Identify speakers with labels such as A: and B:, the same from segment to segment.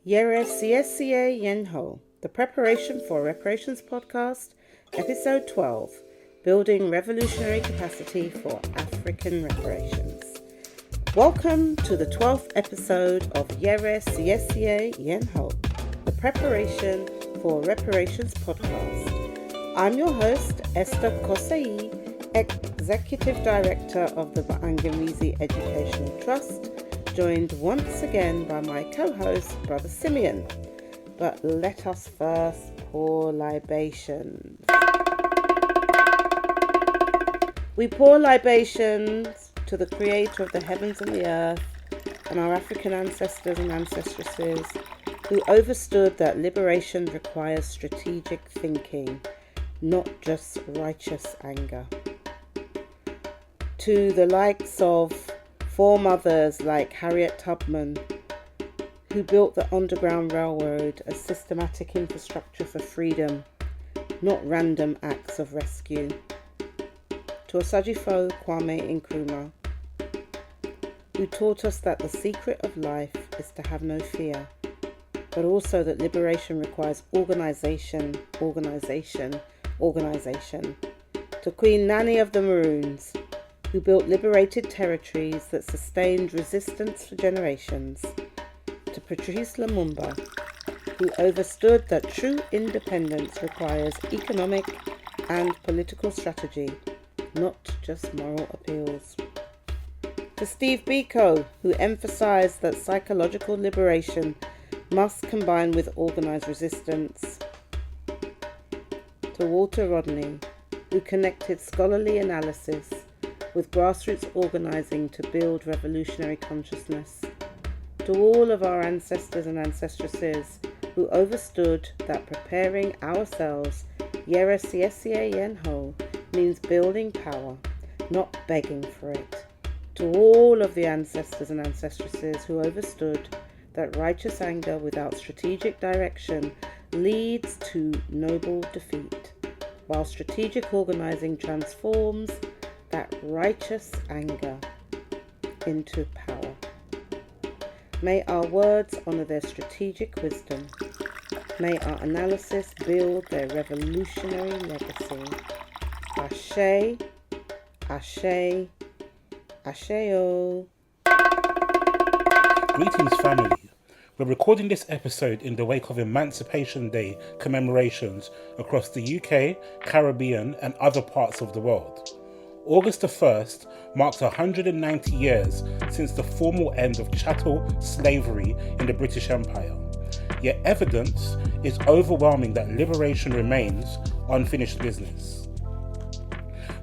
A: Yɛresiesie Yenho, the Preparation for Reparations podcast, episode 12, Building Revolutionary Capacity for African Reparations. Welcome to the 12th episode of Yɛresiesie Yenho, the Preparation for Reparations podcast. I'm your host, Esther Xosei, Executive Director of the Maangamizi Educational Trust, joined once again by my co-host, Brother Simeon. But let us first pour libations. We pour libations to the Creator of the heavens and the earth and our African ancestors and ancestresses who overstood that liberation requires strategic thinking, not just righteous anger. To the likes of foremothers like Harriet Tubman, who built the Underground Railroad as systematic infrastructure for freedom, not random acts of rescue. To Osajifo Kwame Nkrumah, who taught us that the secret of life is to have no fear, but also that liberation requires organisation. To Queen Nanny of the Maroons, who built liberated territories that sustained resistance for generations. To Patrice Lumumba, who overstood that true independence requires economic and political strategy, not just moral appeals. To Steve Biko, who emphasized that psychological liberation must combine with organized resistance. To Walter Rodney, who connected scholarly analysis with grassroots organising to build revolutionary consciousness. To all of our ancestors and ancestresses who overstood that preparing ourselves, Yɛresiesie Yenho, means building power, not begging for it. To all of the ancestors and ancestresses who overstood that righteous anger without strategic direction leads to noble defeat, while strategic organising transforms that righteous anger into power. May our words honour their strategic wisdom. May our analysis build their revolutionary legacy. Ashe, Ashe, Asheo.
B: Greetings, family. We're recording this episode in the wake of Emancipation Day commemorations across the UK, Caribbean, and other parts of the world. August the 1st marks 190 years since the formal end of chattel slavery in the British Empire. Yet evidence is overwhelming that liberation remains unfinished business.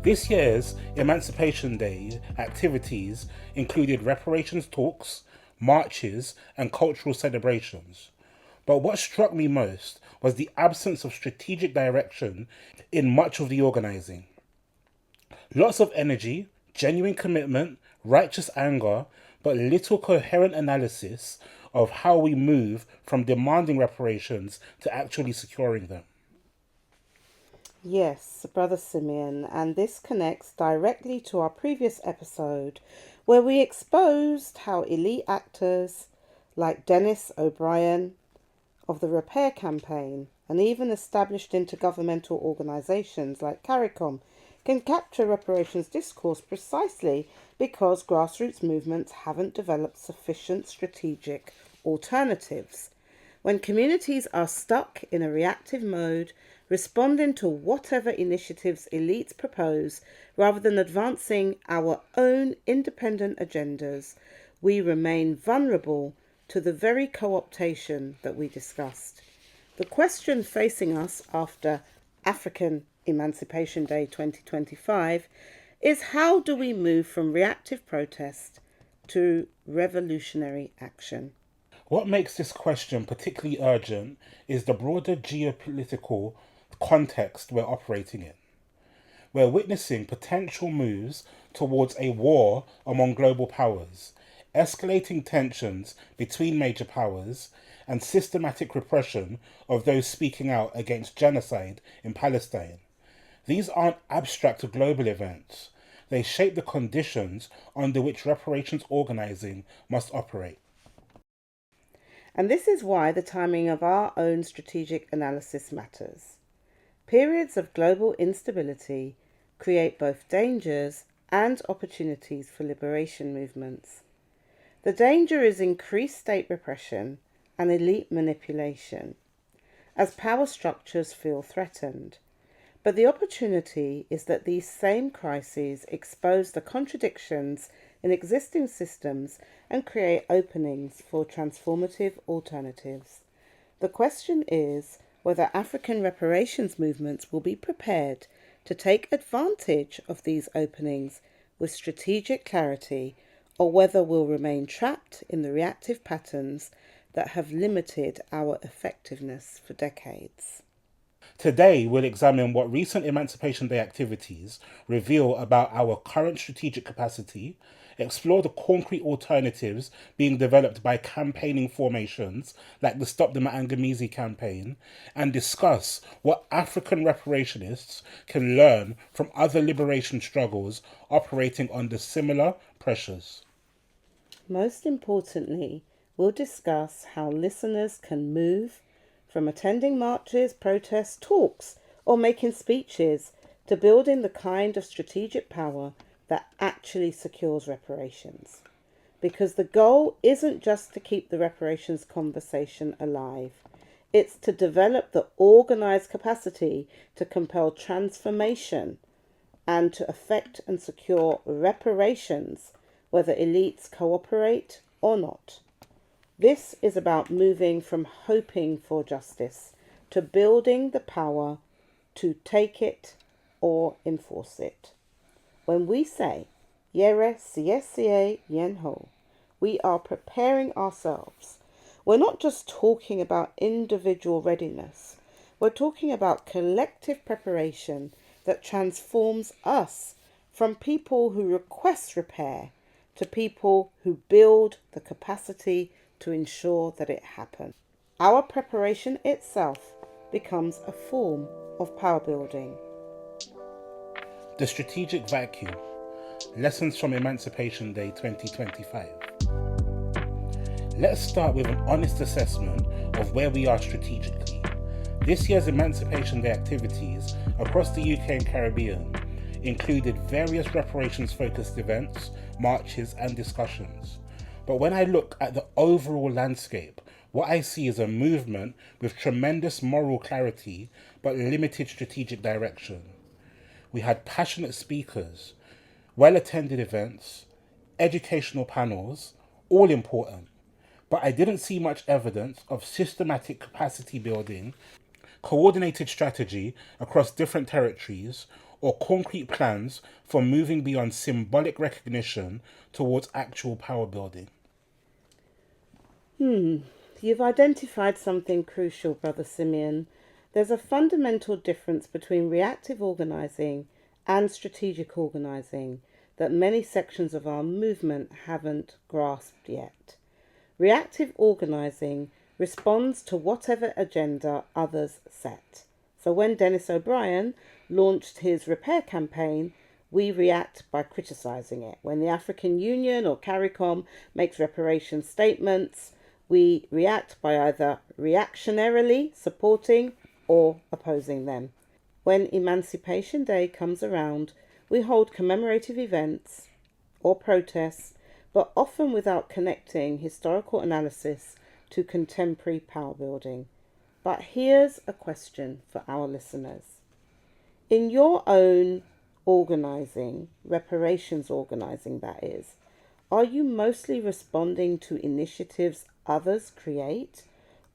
B: This year's Emancipation Day activities included reparations talks, marches, and cultural celebrations. But what struck me most was the absence of strategic direction in much of the organising. Lots of energy, genuine commitment, righteous anger, but little coherent analysis of how we move from demanding reparations to actually securing them.
A: Yes, Brother Simeon, and this connects directly to our previous episode where we exposed how elite actors like Dennis O'Brien of the Repair Campaign and even established intergovernmental organisations like CARICOM can capture reparations discourse precisely because grassroots movements haven't developed sufficient strategic alternatives. When communities are stuck in a reactive mode, responding to whatever initiatives elites propose, rather than advancing our own independent agendas, we remain vulnerable to the very co-optation that we discussed. The question facing us after Afrikan Emancipation Day 2025 is how do we move from reactive protest to revolutionary action?
B: What makes this question particularly urgent is the broader geopolitical context we're operating in. We're witnessing potential moves towards a war among global powers, escalating tensions between major powers, and systematic repression of those speaking out against genocide in Palestine. These aren't abstract global events. They shape the conditions under which reparations organising must operate.
A: And this is why the timing of our own strategic analysis matters. Periods of global instability create both dangers and opportunities for liberation movements. The danger is increased state repression and elite manipulation, as power structures feel threatened. But the opportunity is that these same crises expose the contradictions in existing systems and create openings for transformative alternatives. The question is whether African reparations movements will be prepared to take advantage of these openings with strategic clarity, or whether we'll remain trapped in the reactive patterns that have limited our effectiveness for decades.
B: Today, we'll examine what recent Emancipation Day activities reveal about our current strategic capacity, explore the concrete alternatives being developed by campaigning formations like the Stop the Maangamizi campaign, and discuss what African reparationists can learn from other liberation struggles operating under similar pressures.
A: Most importantly, we'll discuss how listeners can move from attending marches, protests, talks, or making speeches to building the kind of strategic power that actually secures reparations. Because the goal isn't just to keep the reparations conversation alive, it's to develop the organised capacity to compel transformation and to effect and secure reparations, whether elites cooperate or not. This is about moving from hoping for justice to building the power to take it or enforce it. When we say Yɛresiesie yenho, we are preparing ourselves. We're not just talking about individual readiness. We're talking about collective preparation that transforms us from people who request repair to people who build the capacity to ensure that it happens. Our preparation itself becomes a form of power building.
B: The Strategic Vacuum. Lessons from Emancipation Day 2025. Let's start with an honest assessment of where we are strategically. This year's Emancipation Day activities across the UK and Caribbean included various reparations-focused events, marches and discussions. But when I look at the overall landscape, what I see is a movement with tremendous moral clarity but limited strategic direction. We had passionate speakers, well-attended events, educational panels, all important. But I didn't see much evidence of systematic capacity building, coordinated strategy across different territories, or concrete plans for moving beyond symbolic recognition towards actual power building.
A: You've identified something crucial, Brother Simeon. There's a fundamental difference between reactive organising and strategic organising that many sections of our movement haven't grasped yet. Reactive organising responds to whatever agenda others set. So when Dennis O'Brien launched his repair campaign, we react by criticising it. When the African Union or CARICOM makes reparation statements, we react by either reactionarily supporting or opposing them. When Emancipation Day comes around, we hold commemorative events or protests, but often without connecting historical analysis to contemporary power building. But here's a question for our listeners. In your own organising, reparations organising that is, are you mostly responding to initiatives others create,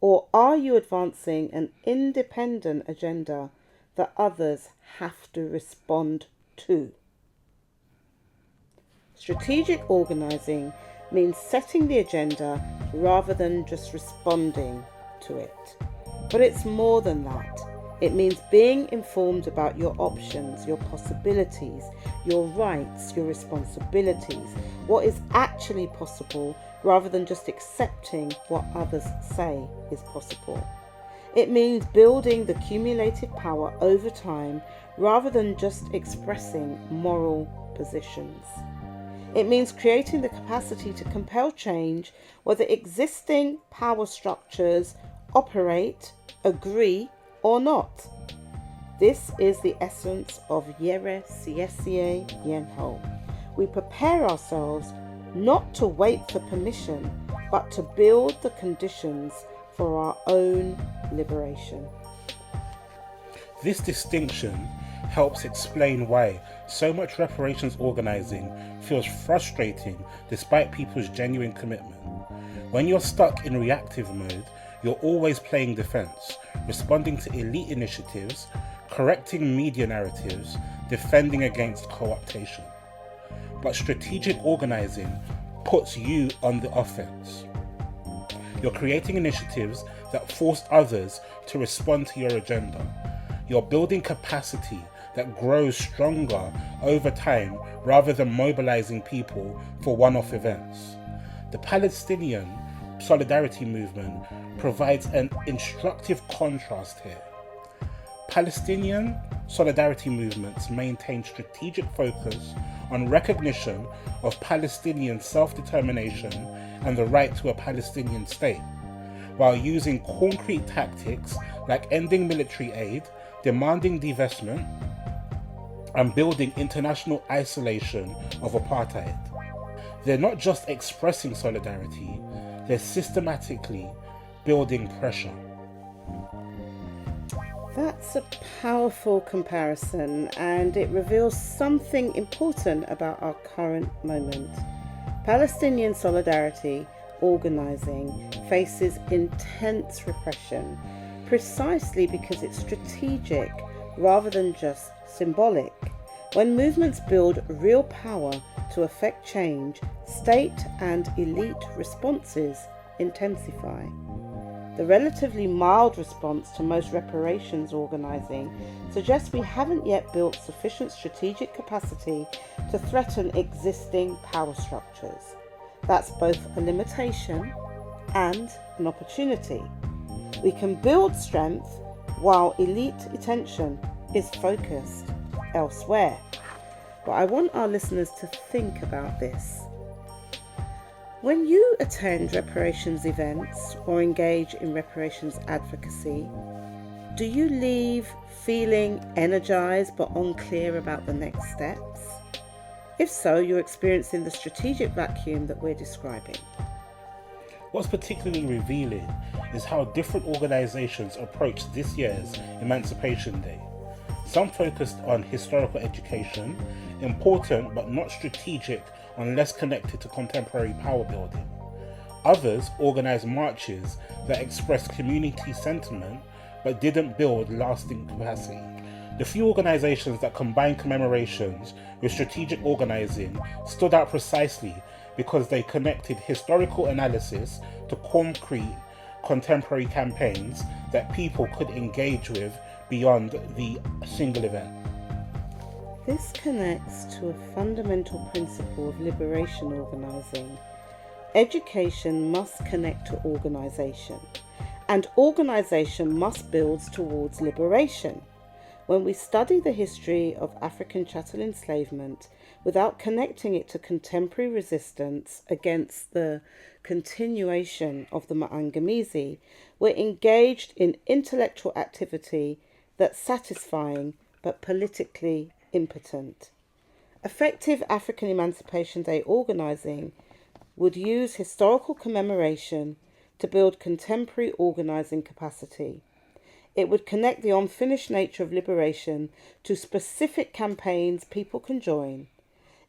A: or are you advancing an independent agenda that others have to respond to? Strategic organising means setting the agenda rather than just responding to it. But it's more than that. It means being informed about your options, your possibilities, your rights, your responsibilities, what is actually possible, rather than just accepting what others say is possible. It means building the cumulative power over time rather than just expressing moral positions. It means creating the capacity to compel change whether existing power structures operate, agree, or not. This is the essence of Yɛresiesie Yenho. We prepare ourselves not to wait for permission, but to build the conditions for our own liberation.
B: This distinction helps explain why so much reparations organising feels frustrating despite people's genuine commitment. When you're stuck in reactive mode, you're always playing defence, responding to elite initiatives, correcting media narratives, defending against co-optation. But strategic organising puts you on the offence. You're creating initiatives that force others to respond to your agenda. You're building capacity that grows stronger over time rather than mobilizing people for one-off events. The Palestinian solidarity movement provides an instructive contrast here. Palestinian solidarity movements maintain strategic focus on recognition of Palestinian self-determination and the right to a Palestinian state, while using concrete tactics like ending military aid, demanding divestment, and building international isolation of apartheid. They're not just expressing solidarity, they're systematically building pressure.
A: That's a powerful comparison, and it reveals something important about our current moment. Palestinian solidarity organising faces intense repression precisely because it's strategic rather than just symbolic. When movements build real power to affect change, state and elite responses intensify. The relatively mild response to most reparations organising suggests we haven't yet built sufficient strategic capacity to threaten existing power structures. That's both a limitation and an opportunity. We can build strength while elite attention is focused elsewhere. But I want our listeners to think about this. When you attend reparations events or engage in reparations advocacy, do you leave feeling energized but unclear about the next steps? If so, you're experiencing the strategic vacuum that we're describing.
B: What's particularly revealing is how different organisations approach this year's Emancipation Day. Some focused on historical education, important but not strategic unless connected to contemporary power building. Others organised marches that expressed community sentiment but didn't build lasting capacity. The few organisations that combined commemorations with strategic organising stood out precisely because they connected historical analysis to concrete contemporary campaigns that people could engage with beyond the single event.
A: This connects to a fundamental principle of liberation organising. Education must connect to organisation, and organisation must build towards liberation. When we study the history of African chattel enslavement without connecting it to contemporary resistance against the continuation of the Maangamizi, we're engaged in intellectual activity that's satisfying but politically impotent. Effective Afrikan Emancipation Day organising would use historical commemoration to build contemporary organising capacity. It would connect the unfinished nature of liberation to specific campaigns people can join.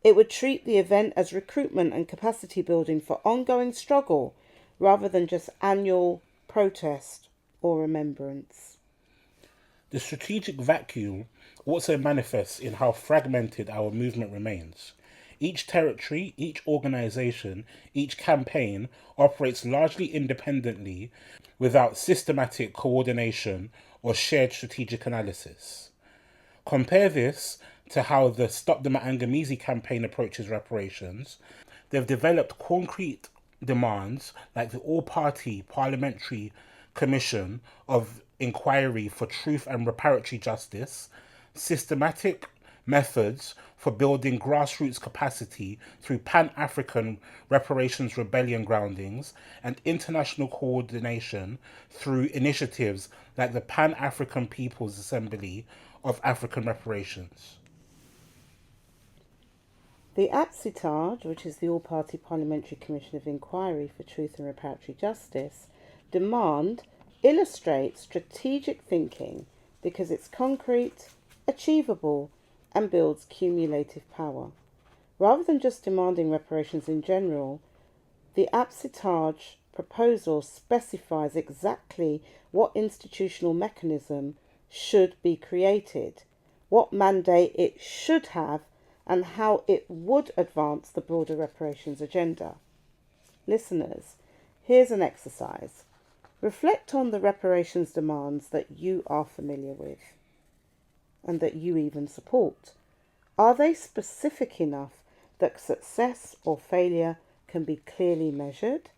A: It would treat the event as recruitment and capacity building for ongoing struggle rather than just annual protest or remembrance.
B: The strategic vacuum also manifests in how fragmented our movement remains. Each territory, each organisation, each campaign operates largely independently without systematic coordination or shared strategic analysis. Compare this to how the Stop the Maangamizi campaign approaches reparations. They've developed concrete demands like the all-party parliamentary commission of inquiry for truth and reparatory justice, systematic methods for building grassroots capacity through Pan-Afrikan Reparations Rebellion Groundings, and international coordination through initiatives like the Pan-African People's Assembly of Afrikan Reparations.
A: The APPCITARJ, which is the All-Party Parliamentary Commission of Inquiry for Truth and Reparatory Justice, demand illustrates strategic thinking because it's concrete, achievable, and builds cumulative power. Rather than just demanding reparations in general, the APPCITARJ proposal specifies exactly what institutional mechanism should be created, what mandate it should have, and how it would advance the broader reparations agenda. Listeners, here's an exercise. Reflect on the reparations demands that you are familiar with and that you even support. Are they specific enough that success or failure can be clearly measured?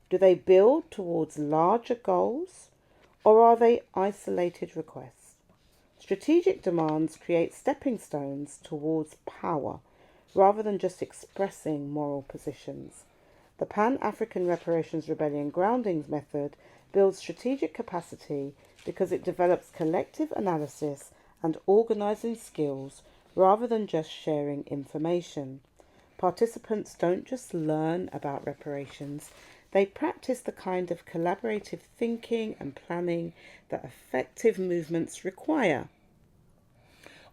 A: Do they build towards larger goals, or are they isolated requests? Strategic demands create stepping stones towards power rather than just expressing moral positions. The Pan-Afrikan Reparations Rebellion Groundings method builds strategic capacity because it develops collective analysis and organising skills rather than just sharing information. Participants don't just learn about reparations, they practice the kind of collaborative thinking and planning that effective movements require.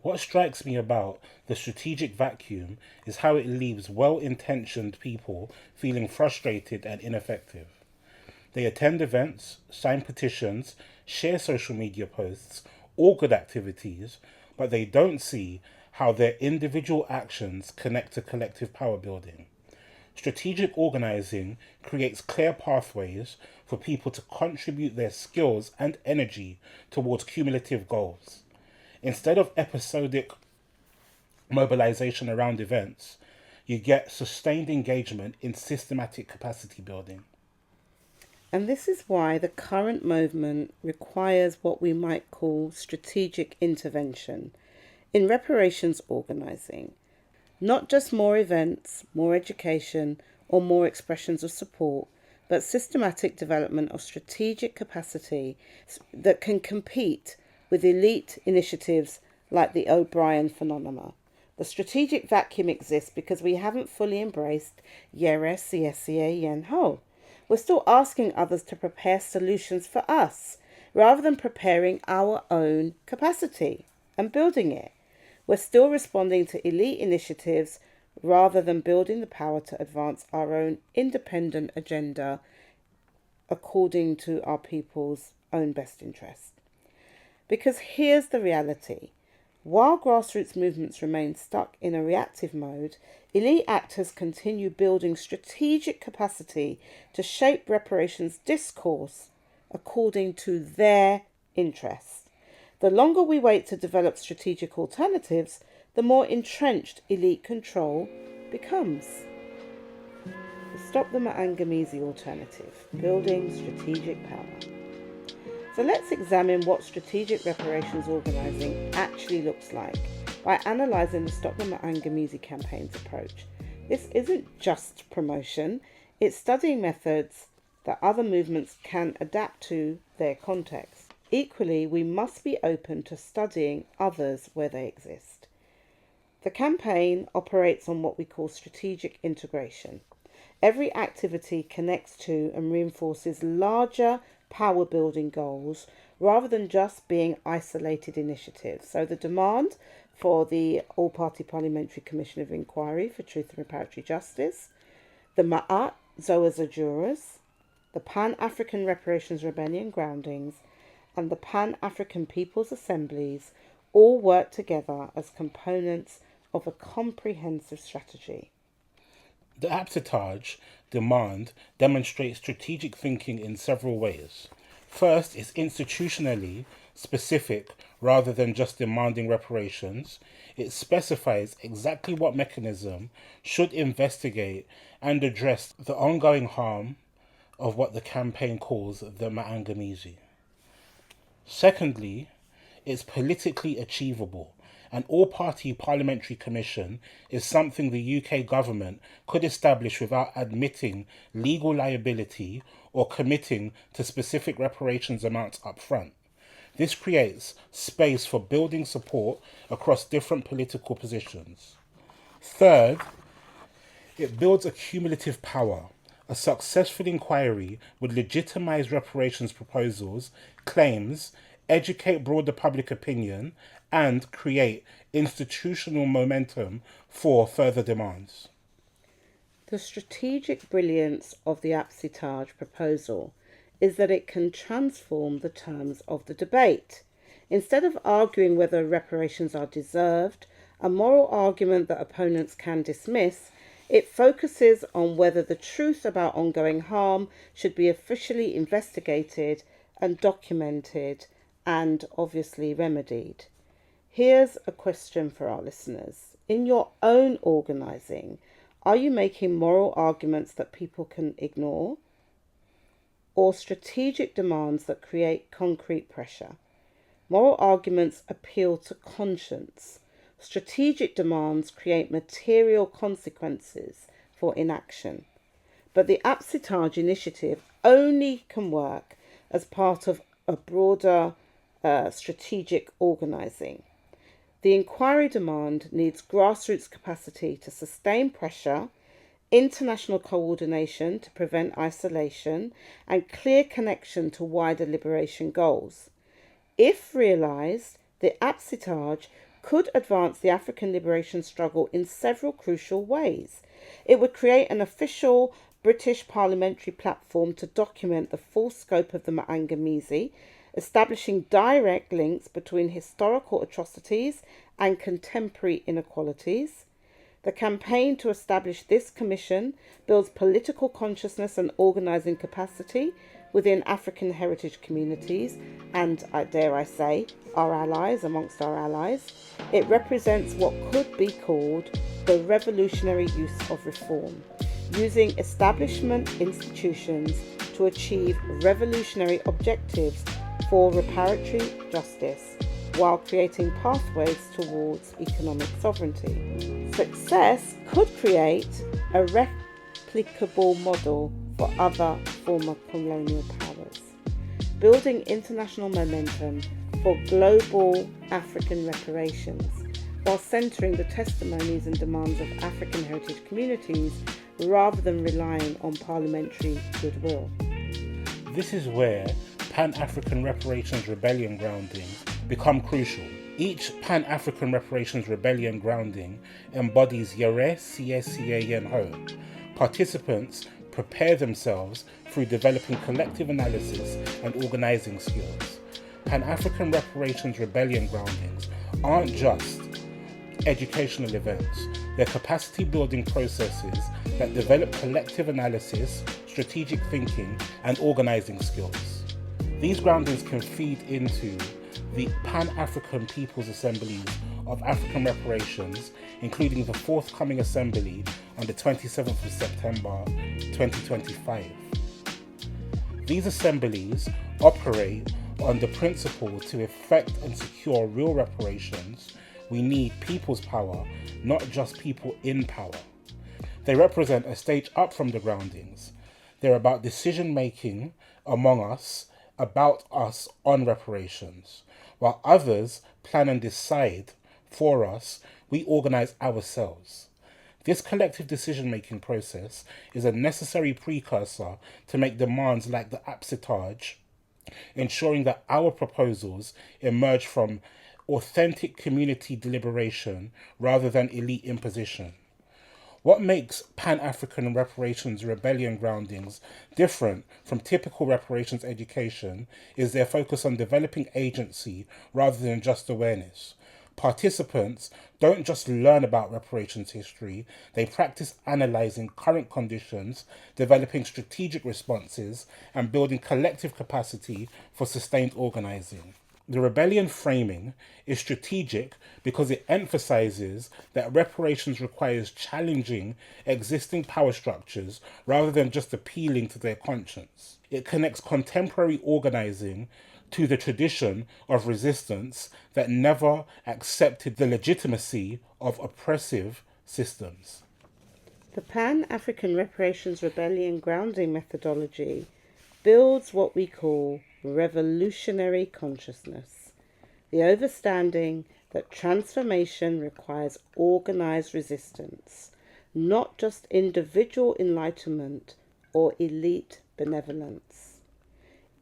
B: What strikes me about the strategic vacuum is how it leaves well-intentioned people feeling frustrated and ineffective. They attend events, sign petitions, share social media posts, all good activities, but they don't see how their individual actions connect to collective power building. Strategic organising creates clear pathways for people to contribute their skills and energy towards cumulative goals. Instead of episodic mobilization around events, you get sustained engagement in systematic capacity building.
A: And this is why the current movement requires what we might call strategic intervention in reparations organising. Not just more events, more education, or more expressions of support, but systematic development of strategic capacity that can compete with elite initiatives like the O'Brien phenomena. The strategic vacuum exists because we haven't fully embraced Yɛresiesie. We're still asking others to prepare solutions for us, rather than preparing our own capacity and building it. We're still responding to elite initiatives rather than building the power to advance our own independent agenda according to our people's own best interest. Because here's the reality. While grassroots movements remain stuck in a reactive mode, elite actors continue building strategic capacity to shape reparations discourse according to their interests. The longer we wait to develop strategic alternatives, the more entrenched elite control becomes. Stop the Maangamizi alternative, building strategic power. So let's examine what strategic reparations organising actually looks like by analysing the Stop the Maangamizi campaign's approach. This isn't just promotion, it's studying methods that other movements can adapt to their context. Equally, we must be open to studying others where they exist. The campaign operates on what we call strategic integration. Every activity connects to and reinforces larger power building goals rather than just being isolated initiatives. So the demand for the All-Party Parliamentary Commission of Inquiry for Truth and Reparatory Justice, the Ma'at Zoazajuras, the Pan-Afrikan Reparations Rebellion Groundings, and the Pan-Afrikan People's Assemblies all work together as components of a comprehensive strategy.
B: The APPCITARJ demand demonstrates strategic thinking in several ways. First, it's institutionally specific rather than just demanding reparations. It specifies exactly what mechanism should investigate and address the ongoing harm of what the campaign calls the Maangamizi. Secondly, it's politically achievable An all-party parliamentary commission is something the UK government could establish without admitting legal liability or committing to specific reparations amounts up front. This creates space for building support across different political positions. Third, it builds a cumulative power. A successful inquiry would legitimise reparations proposals, claims, educate broader public opinion, and create institutional momentum for further demands.
A: The strategic brilliance of the APPCITARJ proposal is that it can transform the terms of the debate. Instead of arguing whether reparations are deserved, a moral argument that opponents can dismiss, it focuses on whether the truth about ongoing harm should be officially investigated and documented and obviously remedied. Here's a question for our listeners. In your own organising, are you making moral arguments that people can ignore, or strategic demands that create concrete pressure? Moral arguments appeal to conscience. Strategic demands create material consequences for inaction. But the APPCITARJ initiative only can work as part of a broader strategic organising. The inquiry demand needs grassroots capacity to sustain pressure, international coordination to prevent isolation, and clear connection to wider liberation goals. If realised, the APPCITARJ could advance the African liberation struggle in several crucial ways. It would create an official British parliamentary platform to document the full scope of the Maangamizi, establishing direct links between historical atrocities and contemporary inequalities. The campaign to establish this commission builds political consciousness and organising capacity within African heritage communities and, dare I say, our allies, amongst our allies. It represents what could be called the revolutionary use of reform, using establishment institutions to achieve revolutionary objectives for reparatory justice while creating pathways towards economic sovereignty. Success could create a replicable model for other former colonial powers, building international momentum for global African reparations, while centering the testimonies and demands of African heritage communities rather than relying on parliamentary goodwill.
B: This is where Pan-Afrikan Reparations rebellion groundings become crucial. Each Pan-Afrikan Reparations rebellion grounding embodies Yɛresiesie. Participants prepare themselves through developing collective analysis and organising skills. Pan-Afrikan Reparations rebellion groundings aren't just educational events. They're capacity building processes that develop collective analysis, strategic thinking, and organising skills. These groundings can feed into the Pan-African People's Assemblies of Afrikan Reparations, including the forthcoming assembly on the 27th of September 2025. These assemblies operate on the principle to effect and secure real reparations. We need people's power, not just people in power. They represent a stage up from the groundings. They're about decision making among us, about us on reparations. While others plan and decide for us, we organise ourselves. This collective decision-making process is a necessary precursor to make demands like the APPCITARJ, ensuring that our proposals emerge from authentic community deliberation rather than elite imposition. What makes Pan-Afrikan Reparations rebellion groundings different from typical reparations education is their focus on developing agency rather than just awareness. Participants don't just learn about reparations history, they practice analysing current conditions, developing strategic responses, and building collective capacity for sustained organising. The rebellion framing is strategic because it emphasises that reparations requires challenging existing power structures rather than just appealing to their conscience. It connects contemporary organising to the tradition of resistance that never accepted the legitimacy of oppressive systems.
A: The Pan-Afrikan Reparations Rebellion grounding methodology builds what we call revolutionary consciousness, the overstanding that transformation requires organized resistance, not just individual enlightenment or elite benevolence.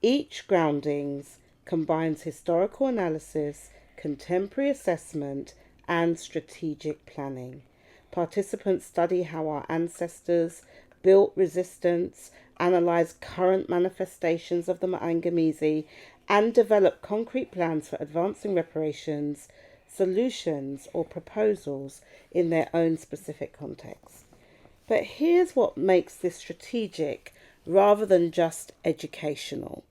A: Each Groundings combines historical analysis, contemporary assessment, and strategic planning. Participants study how our ancestors built resistance, analyze current manifestations of the Maangamizi, and develop concrete plans for advancing reparations, solutions, or proposals in their own specific context. But here's what makes this strategic rather than just educational.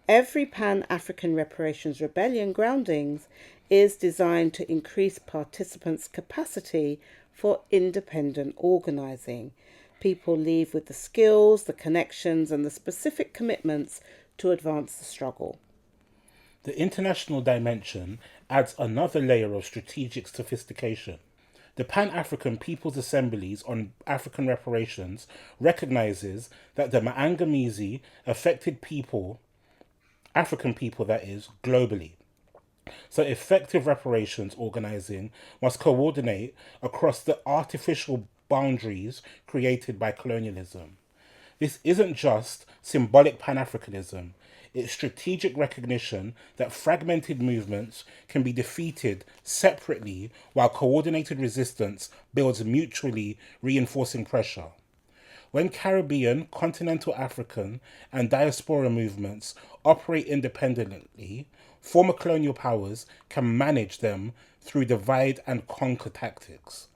A: Every Pan-Afrikan Reparations Rebellion groundings is designed to increase participants' capacity for independent organising. People leave with the skills, the connections, and the specific commitments to advance the struggle.
B: The international dimension adds another layer of strategic sophistication. The Pan-African People's Assemblies on African Reparations recognises that the Maangamizi affected people, African people that is, globally. So effective reparations organising must coordinate across the artificial boundaries created by colonialism. This isn't just symbolic Pan-Africanism, it's strategic recognition that fragmented movements can be defeated separately while coordinated resistance builds mutually reinforcing pressure. When Caribbean, continental African, and diaspora movements operate independently, former colonial powers can manage them through divide and conquer tactics.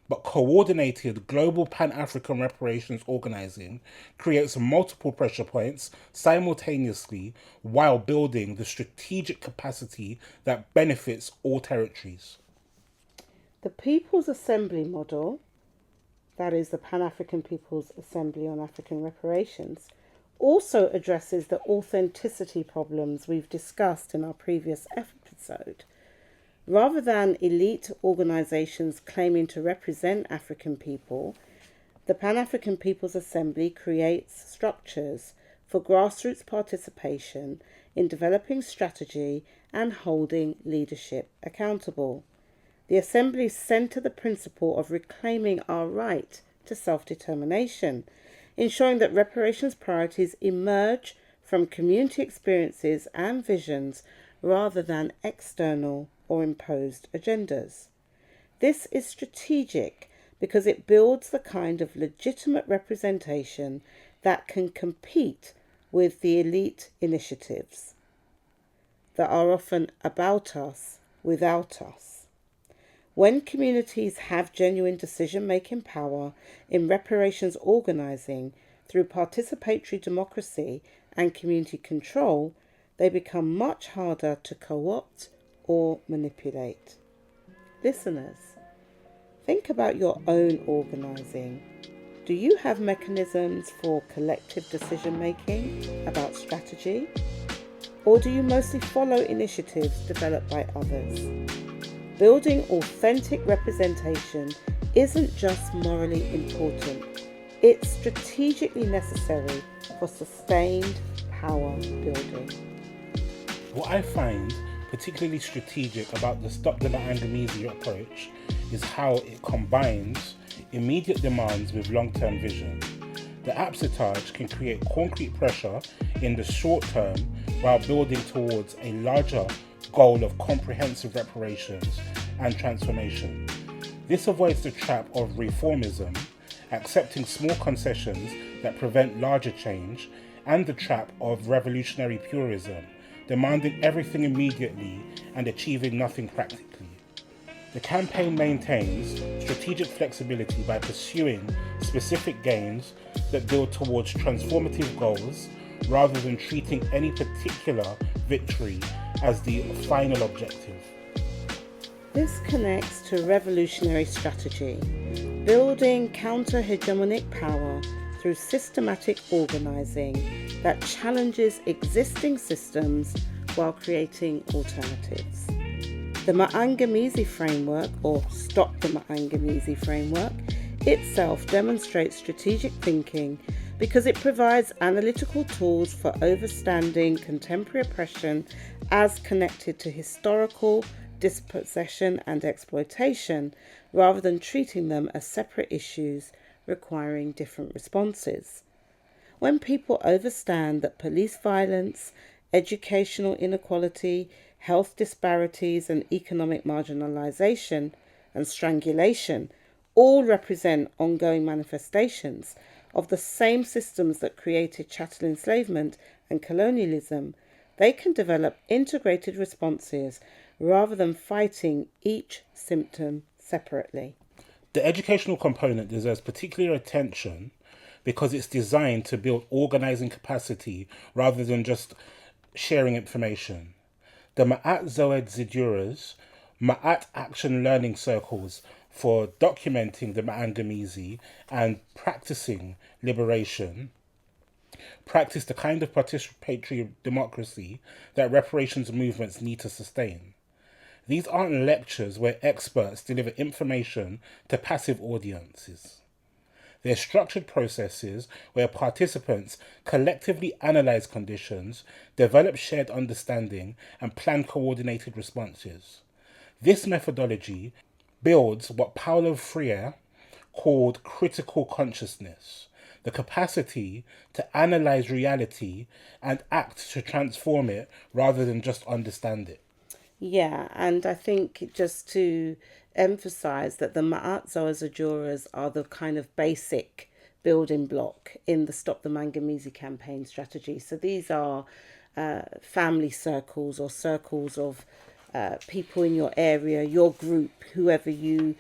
B: But coordinated global Pan-African reparations organising creates multiple pressure points simultaneously while building the strategic capacity that benefits all territories.
A: The People's Assembly model, that is the Pan-African People's Assembly on African Reparations, also addresses the authenticity problems we've discussed in our previous episode. Rather than elite organisations claiming to represent African people, the Pan-African People's Assembly creates structures for grassroots participation in developing strategy and holding leadership accountable. The Assemblies centre the principle of reclaiming our right to self-determination, ensuring that reparations priorities emerge from community experiences and visions rather than external or imposed agendas. This is strategic because it builds the kind of legitimate representation that can compete with the elite initiatives that are often about us without us. When communities have genuine decision-making power in reparations organising through participatory democracy and community control, they become much harder to co-opt or manipulate. Listeners, think about your own organising. Do you have mechanisms for collective decision-making about strategy? Or do you mostly follow initiatives developed by others? Building authentic representation isn't just morally important, it's strategically necessary for sustained power building.
B: What I find particularly strategic about the Stop the Maangamizi approach is how it combines immediate demands with long-term vision. The APPCITARJ can create concrete pressure in the short term while building towards a larger goal of comprehensive reparations and transformation. This avoids the trap of reformism, accepting small concessions that prevent larger change, and the trap of revolutionary purism, demanding everything immediately and achieving nothing practically. The campaign maintains strategic flexibility by pursuing specific gains that build towards transformative goals rather than treating any particular victory as the final objective.
A: This connects to revolutionary strategy, building counter-hegemonic power through systematic organising that challenges existing systems while creating alternatives. The Maangamizi framework, or Stop the Maangamizi framework, itself demonstrates strategic thinking because it provides analytical tools for understanding contemporary oppression as connected to historical dispossession and exploitation, rather than treating them as separate issues requiring different responses. When people understand that police violence, educational inequality, health disparities, and economic marginalization and strangulation all represent ongoing manifestations of the same systems that created chattel enslavement and colonialism, they can develop integrated responses rather than fighting each symptom separately.
B: The educational component deserves particular attention because it's designed to build organising capacity rather than just sharing information. The Ma'at Zoed Ziduras, Ma'at Action Learning Circles for documenting the Maangamizi and practicing liberation practice the kind of participatory democracy that reparations movements need to sustain. These aren't lectures where experts deliver information to passive audiences. They're structured processes where participants collectively analyse conditions, develop shared understanding, and plan coordinated responses. This methodology builds what Paulo Freire called critical consciousness, the capacity to analyse reality and act to transform it rather than just understand it.
A: Yeah, and I think just to emphasize that the Ma'at Zoazajuras are the kind of basic building block in the Stop the Maangamizi campaign strategy. So these are family circles or circles of people in your area, your group, whoever you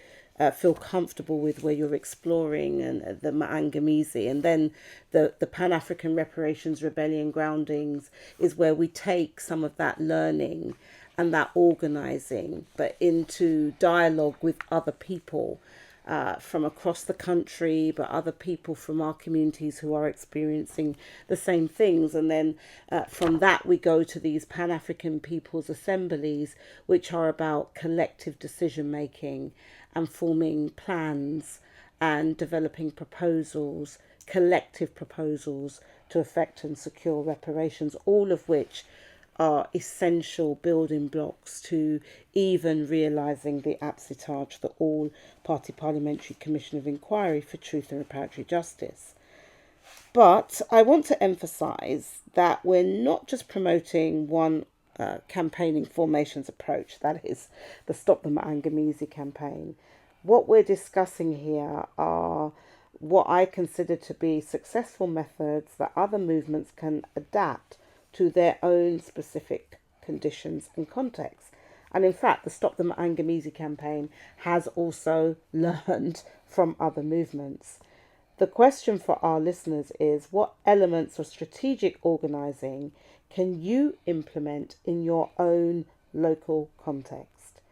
A: feel comfortable with, where you're exploring and the Maangamizi. And then the Pan-Afrikan Reparations Rebellion Groundings is where we take some of that learning and that organising, but into dialogue with other people from across the country, but other people from our communities who are experiencing the same things. And then from that we go to these Pan-African People's Assemblies, which are about collective decision making and forming plans and developing proposals, collective proposals to effect and secure reparations, all of which are essential building blocks to even realising the APPCITARJ, the All-Party Parliamentary Commission of Inquiry for Truth and Reparatory Justice. But I want to emphasise that we're not just promoting one campaigning formations approach, that is the Stop the Maangamizi campaign. What we're discussing here are what I consider to be successful methods that other movements can adapt to their own specific conditions and contexts. And in fact, the Stop the Maangamizi campaign has also learned from other movements. The question for our listeners is, what elements of strategic organising can you implement in your own local context?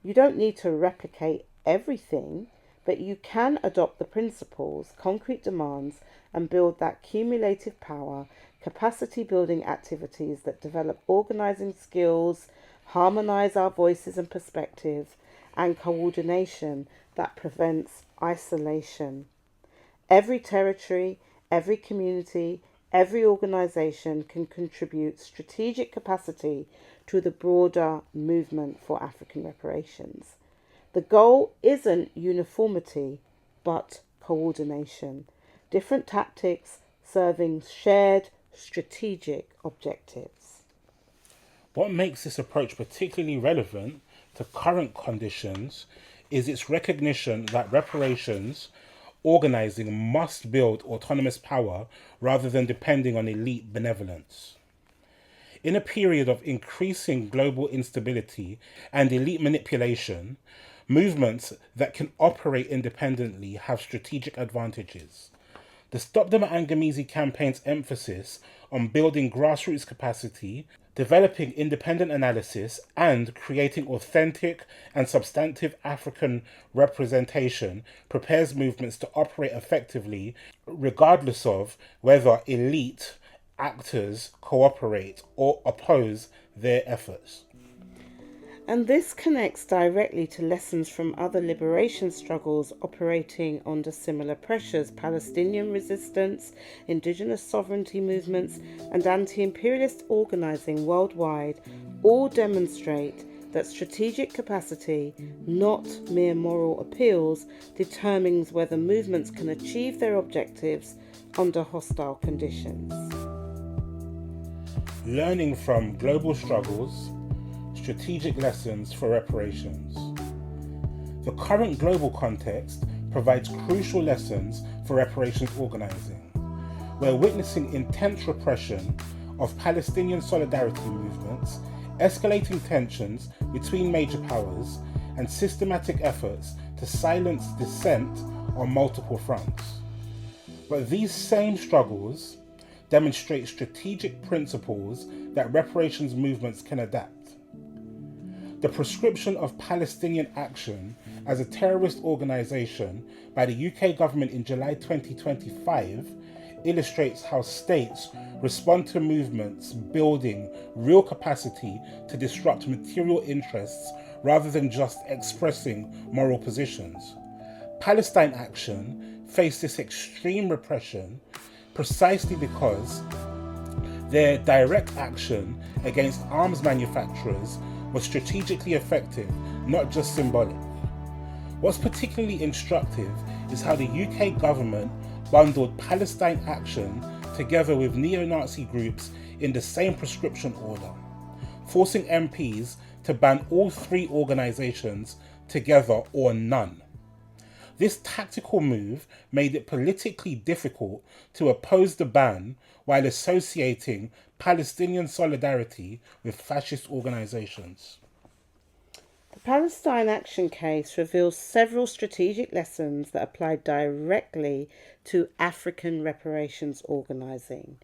A: You don't need to replicate everything, but you can adopt the principles, concrete demands, and build that cumulative power, capacity building activities that develop organising skills, harmonise our voices and perspectives, and coordination that prevents isolation. Every territory, every community, every organisation can contribute strategic capacity to the broader movement for African reparations. The goal isn't uniformity, but coordination. Different tactics serving shared strategic objectives.
B: What makes this approach particularly relevant to current conditions is its recognition that reparations organising must build autonomous power rather than depending on elite benevolence. In a period of increasing global instability and elite manipulation, movements that can operate independently have strategic advantages. The Stop the Maangamizi campaign's emphasis on building grassroots capacity, developing independent analysis, and creating authentic and substantive African representation prepares movements to operate effectively regardless of whether elite actors cooperate or oppose their efforts.
A: And this connects directly to lessons from other liberation struggles operating under similar pressures. Palestinian resistance, indigenous sovereignty movements, and anti-imperialist organising worldwide all demonstrate that strategic capacity, not mere moral appeals, determines whether movements can achieve their objectives under hostile conditions.
B: Learning from global struggles, strategic lessons for reparations. The current global context provides crucial lessons for reparations organising. We're witnessing intense repression of Palestinian solidarity movements, escalating tensions between major powers, and systematic efforts to silence dissent on multiple fronts. But these same struggles demonstrate strategic principles that reparations movements can adapt. The proscription of Palestinian Action as a terrorist organisation by the UK government in July 2025 illustrates how states respond to movements building real capacity to disrupt material interests rather than just expressing moral positions. Palestine Action faced this extreme repression precisely because their direct action against arms manufacturers was strategically effective, not just symbolic. What's particularly instructive is how the UK government bundled Palestine Action together with neo-Nazi groups in the same proscription order, forcing MPs to ban all three organisations together or none. This tactical move made it politically difficult to oppose the ban while associating Palestinian solidarity with fascist organisations.
A: The Palestine Action case reveals several strategic lessons that apply directly to Afrikan reparations organising.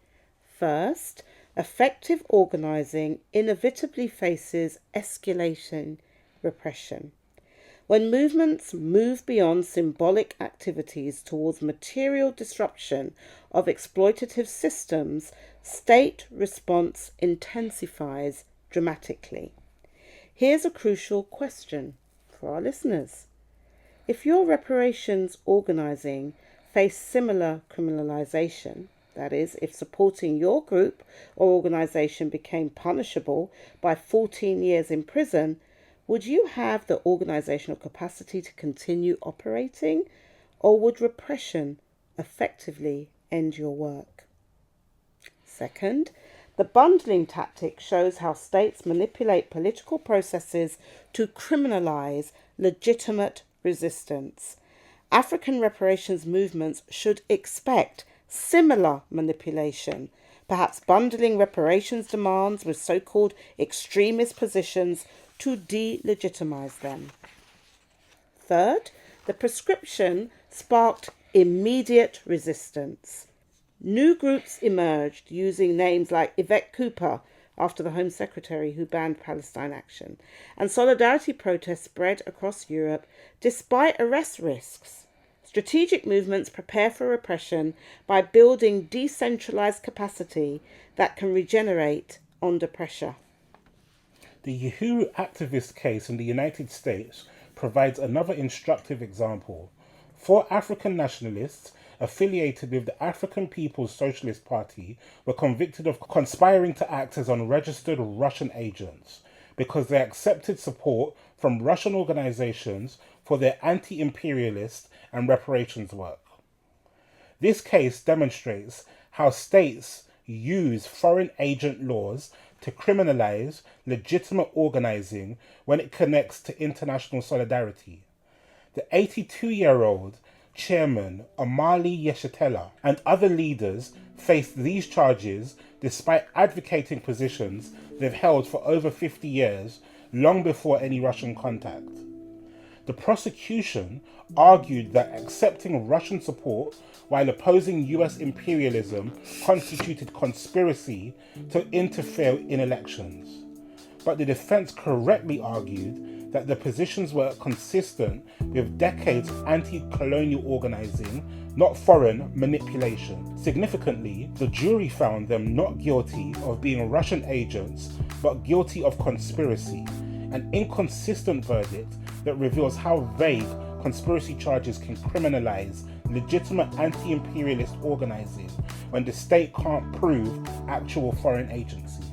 A: First, effective organising inevitably faces escalating repression. When movements move beyond symbolic activities towards material disruption of exploitative systems, state response intensifies dramatically. Here's a crucial question for our listeners. If your reparations organising faced similar criminalisation, that is, if supporting your group or organisation became punishable by 14 years in prison, would you have the organisational capacity to continue operating, or would repression effectively end your work? Second, the bundling tactic shows how states manipulate political processes to criminalise legitimate resistance. Afrikan reparations movements should expect similar manipulation, perhaps bundling reparations demands with so-called extremist positions to delegitimize them. Third, the proscription sparked immediate resistance. New groups emerged using names like Yvette Cooper, after the Home Secretary who banned Palestine Action, and solidarity protests spread across Europe despite arrest risks. Strategic movements prepare for repression by building decentralized capacity that can regenerate under pressure.
B: The Uhuru activist case in the United States provides another instructive example. 4 African nationalists affiliated with the African People's Socialist Party were convicted of conspiring to act as unregistered Russian agents because they accepted support from Russian organizations for their anti-imperialist and reparations work. This case demonstrates how states use foreign agent laws to criminalize legitimate organizing when it connects to international solidarity. The 82-year-old chairman Omali Yeshitela and other leaders faced these charges despite advocating positions they've held for over 50 years, long before any Russian contact. The prosecution argued that accepting Russian support while opposing US imperialism constituted conspiracy to interfere in elections. But the defense correctly argued that the positions were consistent with decades of anti-colonial organising, not foreign manipulation. Significantly, the jury found them not guilty of being Russian agents, but guilty of conspiracy, an inconsistent verdict that reveals how vague conspiracy charges can criminalise legitimate anti-imperialist organising when the state can't prove actual foreign agency.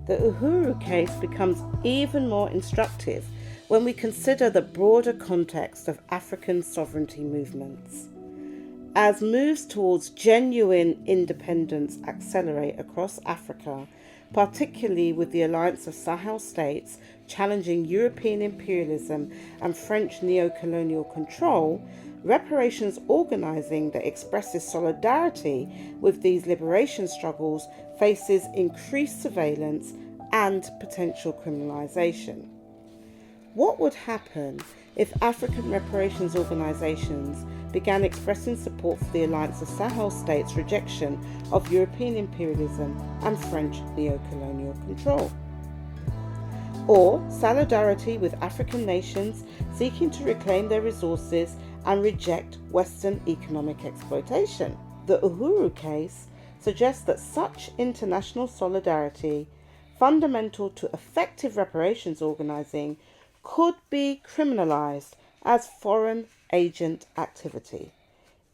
A: The Uhuru case becomes even more instructive when we consider the broader context of African sovereignty movements. As moves towards genuine independence accelerate across Africa, particularly with the alliance of Sahel states challenging European imperialism and French neo-colonial control, reparations organising that expresses solidarity with these liberation struggles faces increased surveillance and potential criminalisation. What would happen if African reparations organisations began expressing support for the alliance of Sahel states' rejection of European imperialism and French neo-colonial control? Or solidarity with African nations seeking to reclaim their resources and reject Western economic exploitation? The Uhuru case suggests that such international solidarity, fundamental to effective reparations organising, could be criminalised as foreign agent activity,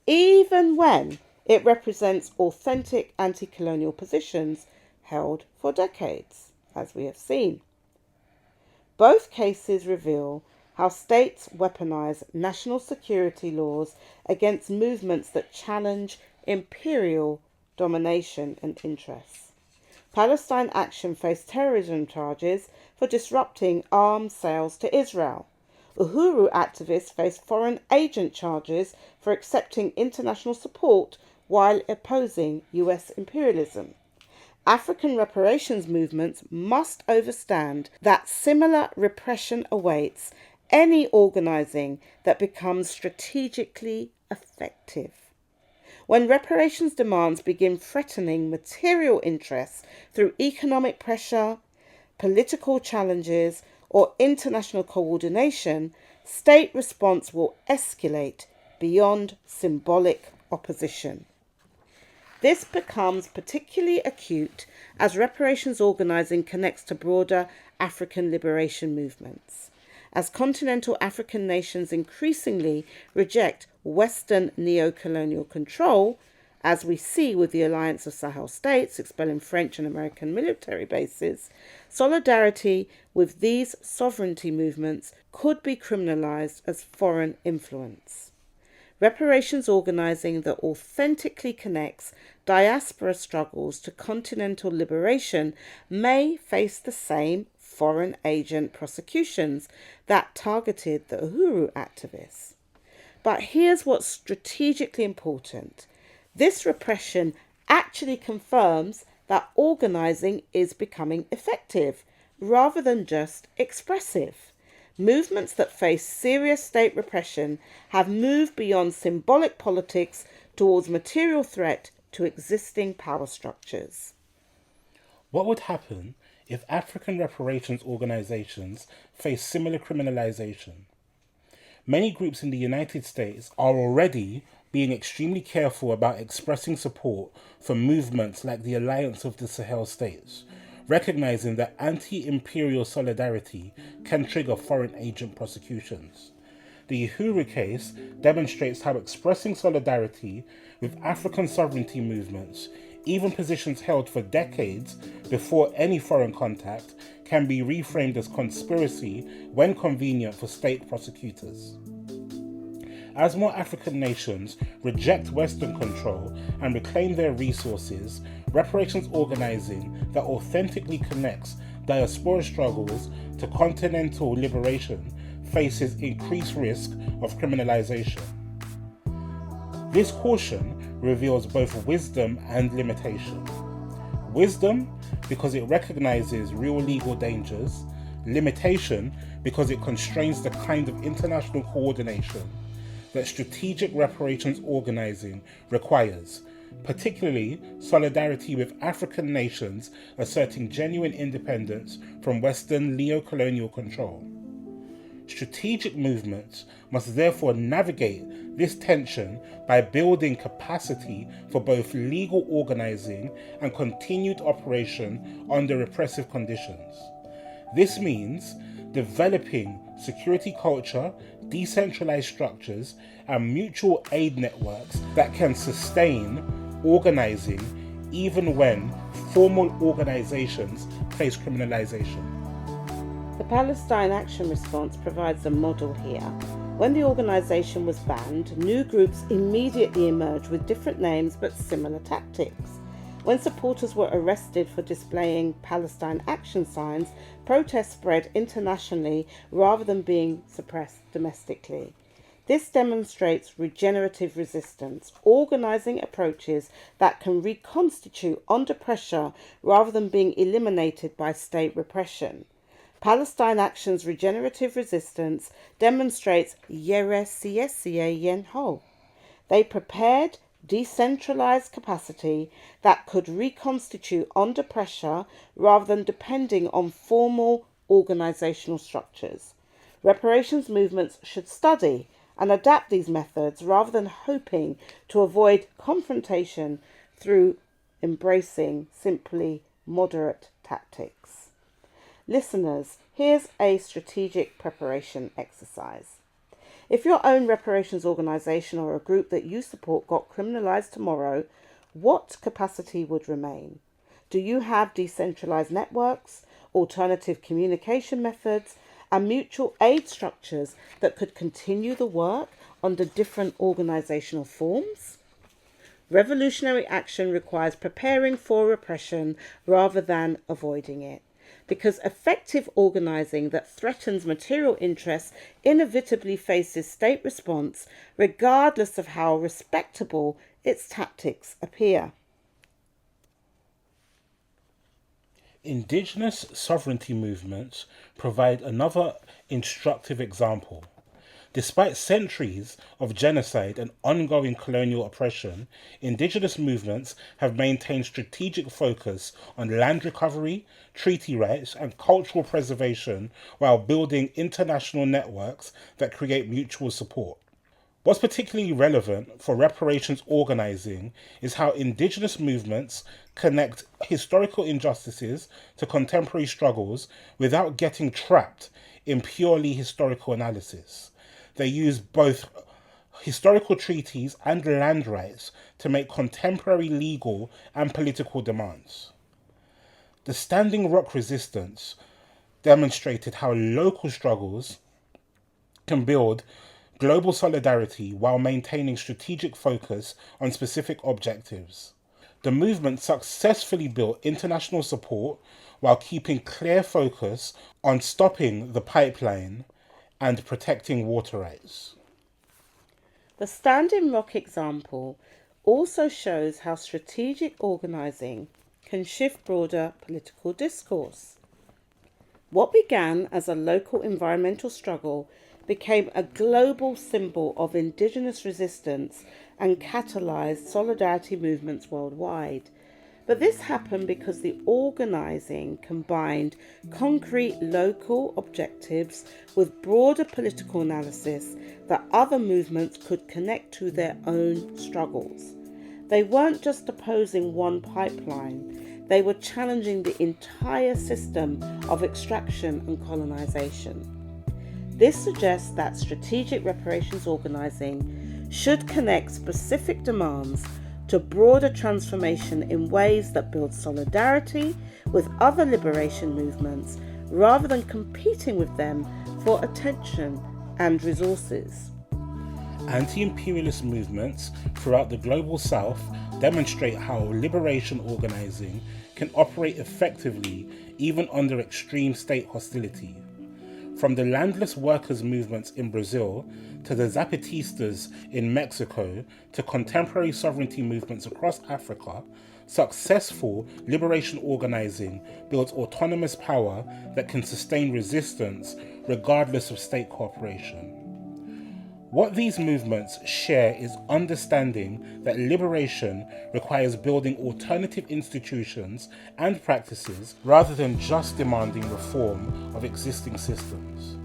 A: even when it represents authentic anti-colonial positions held for decades, as we have seen. Both cases reveal how states weaponize national security laws against movements that challenge imperial domination and interests. Palestine Action faced terrorism charges for disrupting arms sales to Israel. Uhuru activists faced foreign agent charges for accepting international support while opposing US imperialism. African reparations movements must understand that similar repression awaits any organising that becomes strategically effective. When reparations demands begin threatening material interests through economic pressure, political challenges, or international coordination, state response will escalate beyond symbolic opposition. This becomes particularly acute as reparations organising connects to broader African liberation movements. As continental African nations increasingly reject Western neo-colonial control, as we see with the alliance of Sahel states expelling French and American military bases, solidarity with these sovereignty movements could be criminalised as foreign influence. Reparations organising that authentically connects diaspora struggles to continental liberation may face the same foreign agent prosecutions that targeted the Uhuru activists. But here's what's strategically important. This repression actually confirms that organising is becoming effective rather than just expressive. Movements that face serious state repression have moved beyond symbolic politics towards material threat to existing power structures.
B: What would happen if African reparations organisations face similar criminalisation? Many groups in the United States are already being extremely careful about expressing support for movements like the Alliance of the Sahel States, recognising that anti-imperial solidarity can trigger foreign agent prosecutions. The Uhuru case demonstrates how expressing solidarity with African sovereignty movements, even positions held for decades before any foreign contact, can be reframed as conspiracy when convenient for state prosecutors. As more African nations reject Western control and reclaim their resources, reparations organising that authentically connects diaspora struggles to continental liberation faces increased risk of criminalisation. This caution reveals both wisdom and limitation. Wisdom because it recognises real legal dangers, limitation because it constrains the kind of international coordination that strategic reparations organising requires, particularly solidarity with African nations asserting genuine independence from Western neo-colonial control. Strategic movements must therefore navigate this tension by building capacity for both legal organizing and continued operation under repressive conditions. This means developing security culture, decentralized structures, and mutual aid networks that can sustain organizing even when formal organizations face criminalization.
A: The Palestine Action Response provides a model here. When the organisation was banned, new groups immediately emerged with different names but similar tactics. When supporters were arrested for displaying Palestine action signs, protests spread internationally rather than being suppressed domestically. This demonstrates regenerative resistance, organising approaches that can reconstitute under pressure rather than being eliminated by state repression. Palestine Action's regenerative resistance demonstrates Yɛresiesie. They prepared decentralized capacity that could reconstitute under pressure rather than depending on formal organizational structures. Reparations movements should study and adapt these methods rather than hoping to avoid confrontation through embracing simply moderate tactics. Listeners, here's a strategic preparation exercise. If your own reparations organisation or a group that you support got criminalised tomorrow, what capacity would remain? Do you have decentralised networks, alternative communication methods, and mutual aid structures that could continue the work under different organisational forms? Revolutionary action requires preparing for repression rather than avoiding it, because effective organising that threatens material interests inevitably faces state response regardless of how respectable its tactics appear.
B: Indigenous sovereignty movements provide another instructive example. Despite centuries of genocide and ongoing colonial oppression, indigenous movements have maintained strategic focus on land recovery, treaty rights, and cultural preservation while building international networks that create mutual support. What's particularly relevant for reparations organising is how indigenous movements connect historical injustices to contemporary struggles without getting trapped in purely historical analysis. They use both historical treaties and land rights to make contemporary legal and political demands. The Standing Rock resistance demonstrated how local struggles can build global solidarity while maintaining strategic focus on specific objectives. The movement successfully built international support while keeping clear focus on stopping the pipeline and protecting water rights.
A: The Standing Rock example also shows how strategic organising can shift broader political discourse. What began as a local environmental struggle became a global symbol of indigenous resistance and catalysed solidarity movements worldwide. But this happened because the organising combined concrete local objectives with broader political analysis that other movements could connect to their own struggles. They weren't just opposing one pipeline, they were challenging the entire system of extraction and colonisation. This suggests that strategic reparations organising should connect specific demands to broader transformation in ways that build solidarity with other liberation movements rather than competing with them for attention and resources.
B: Anti-imperialist movements throughout the global south demonstrate how liberation organising can operate effectively even under extreme state hostility. From the landless workers' movements in Brazil to the Zapatistas in Mexico to contemporary sovereignty movements across Africa, successful liberation organising builds autonomous power that can sustain resistance regardless of state cooperation. What these movements share is understanding that liberation requires building alternative institutions and practices rather than just demanding reform of existing systems.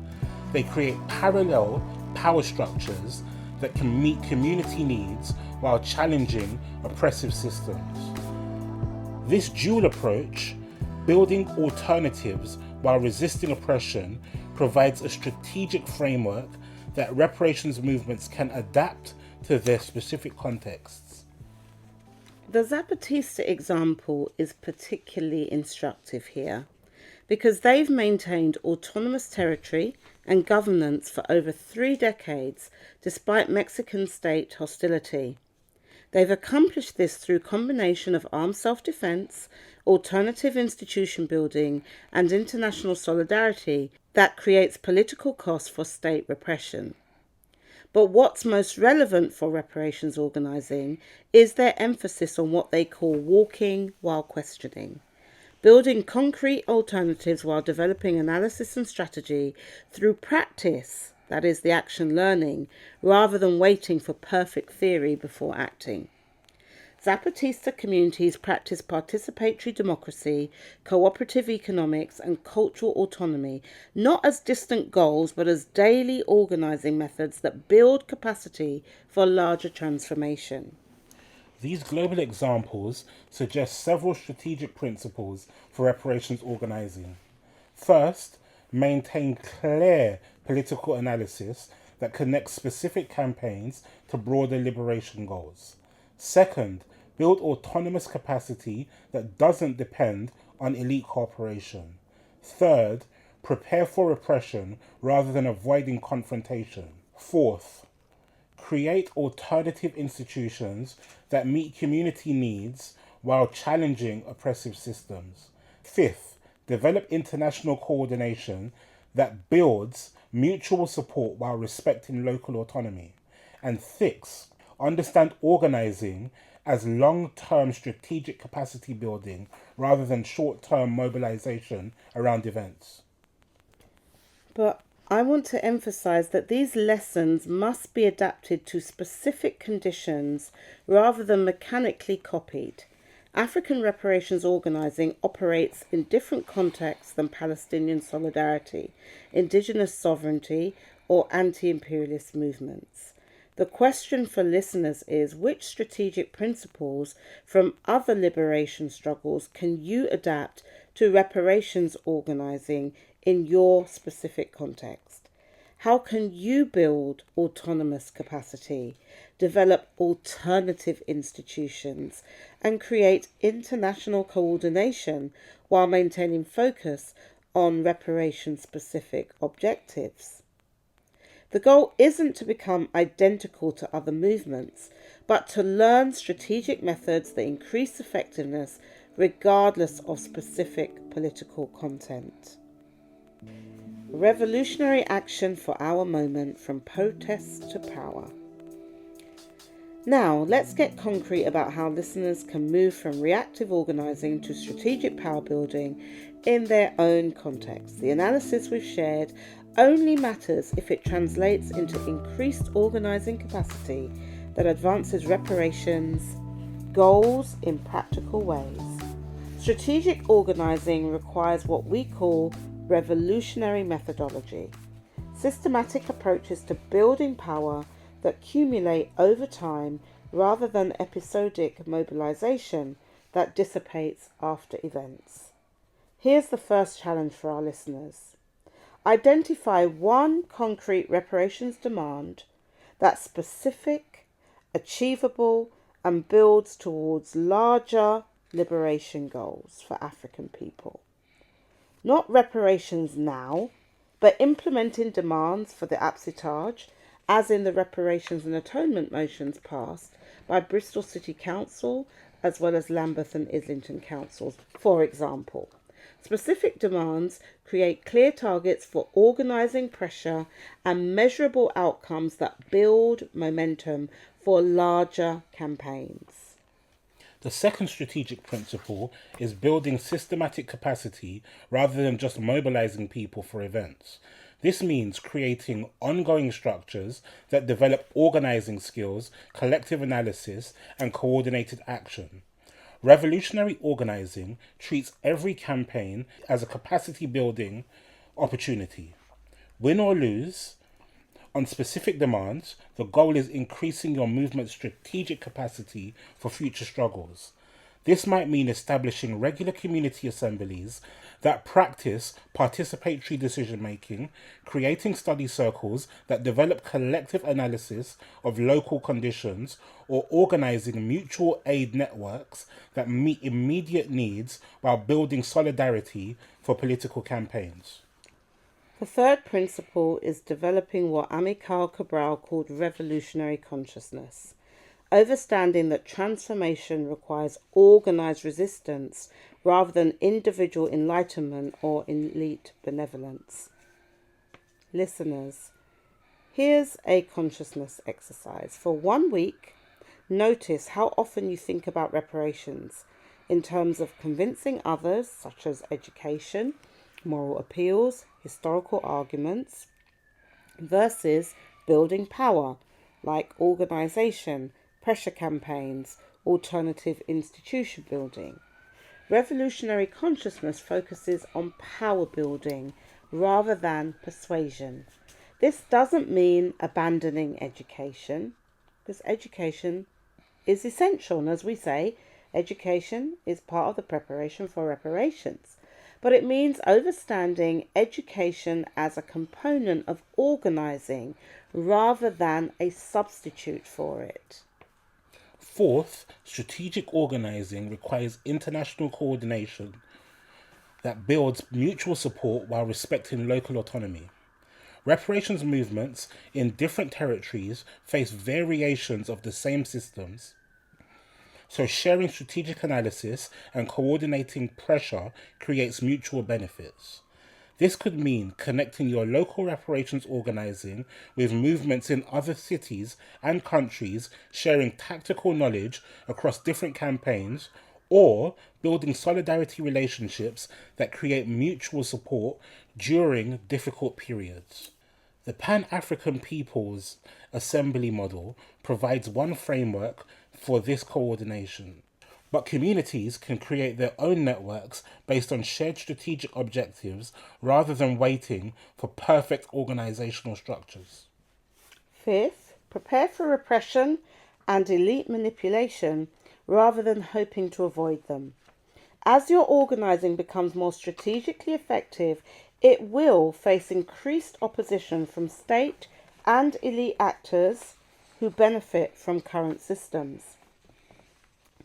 B: They create parallel power structures that can meet community needs while challenging oppressive systems. This dual approach, building alternatives while resisting oppression, provides a strategic framework that reparations movements can adapt to their specific contexts.
A: The Zapatista example is particularly instructive here because they've maintained autonomous territory and governance for over 3 decades despite Mexican state hostility. They've accomplished this through a combination of armed self-defense, alternative institution building, and international solidarity that creates political costs for state repression. But what's most relevant for reparations organising is their emphasis on what they call walking while questioning, building concrete alternatives while developing analysis and strategy through practice, that is the action learning, rather than waiting for perfect theory before acting. Zapatista communities practice participatory democracy, cooperative economics, and cultural autonomy, not as distant goals, but as daily organising methods that build capacity for larger transformation.
B: These global examples suggest several strategic principles for reparations organising. First, maintain clear political analysis that connects specific campaigns to broader liberation goals. Second, build autonomous capacity that doesn't depend on elite cooperation. Third, prepare for repression rather than avoiding confrontation. Fourth, create alternative institutions that meet community needs while challenging oppressive systems. Fifth, develop international coordination that builds mutual support while respecting local autonomy. And sixth, understand organising as long-term strategic capacity building rather than short-term mobilisation around events.
A: But I want to emphasise that these lessons must be adapted to specific conditions rather than mechanically copied. African reparations organising operates in different contexts than Palestinian solidarity, indigenous sovereignty, or anti-imperialist movements. The question for listeners is, which strategic principles from other liberation struggles can you adapt to reparations organising in your specific context? How can you build autonomous capacity, develop alternative institutions, and create international coordination while maintaining focus on reparation-specific objectives? The goal isn't to become identical to other movements, but to learn strategic methods that increase effectiveness regardless of specific political content. Revolutionary action for our moment, from protest to power. Now, let's get concrete about how listeners can move from reactive organising to strategic power building in their own context. The analysis we've shared only matters if it translates into increased organising capacity that advances reparations goals in practical ways. Strategic organising requires what we call revolutionary methodology, systematic approaches to building power that accumulate over time rather than episodic mobilisation that dissipates after events. Here's the first challenge for our listeners. Identify one concrete reparations demand that's specific, achievable, and builds towards larger liberation goals for African people. Not reparations now, but implementing demands for the APPCITARJ, as in the reparations and atonement motions passed by Bristol City Council as well as Lambeth and Islington councils, for example. Specific demands create clear targets for organising pressure and measurable outcomes that build momentum for larger campaigns.
B: The second strategic principle is building systematic capacity rather than just mobilising people for events. This means creating ongoing structures that develop organising skills, collective analysis, and coordinated action. Revolutionary organising treats every campaign as a capacity building opportunity. Win or lose, on specific demands, the goal is increasing your movement's strategic capacity for future struggles. This might mean establishing regular community assemblies that practice participatory decision making, creating study circles that develop collective analysis of local conditions, or organising mutual aid networks that meet immediate needs while building solidarity for political campaigns.
A: The third principle is developing what Amilcar Cabral called revolutionary consciousness, understanding that transformation requires organised resistance rather than individual enlightenment or elite benevolence. Listeners, here's a consciousness exercise. For 1 week, notice how often you think about reparations in terms of convincing others, such as education, moral appeals, historical arguments, versus building power, like organisation, pressure campaigns, alternative institution building. Revolutionary consciousness focuses on power building rather than persuasion. This doesn't mean abandoning education, because education is essential, and as we say, education is part of the preparation for reparations. But it means understanding education as a component of organising rather than a substitute for it.
B: Fourth, strategic organising requires international coordination that builds mutual support while respecting local autonomy. Reparations movements in different territories face variations of the same systems, so sharing strategic analysis and coordinating pressure creates mutual benefits. This could mean connecting your local reparations organising with movements in other cities and countries, sharing tactical knowledge across different campaigns, or building solidarity relationships that create mutual support during difficult periods. The Pan-Afrikan People's Assembly model provides one framework for this coordination, but communities can create their own networks based on shared strategic objectives rather than waiting for perfect organisational structures.
A: Fifth, prepare for repression and elite manipulation rather than hoping to avoid them. As your organising becomes more strategically effective, it will face increased opposition from state and elite actors who benefit from current systems.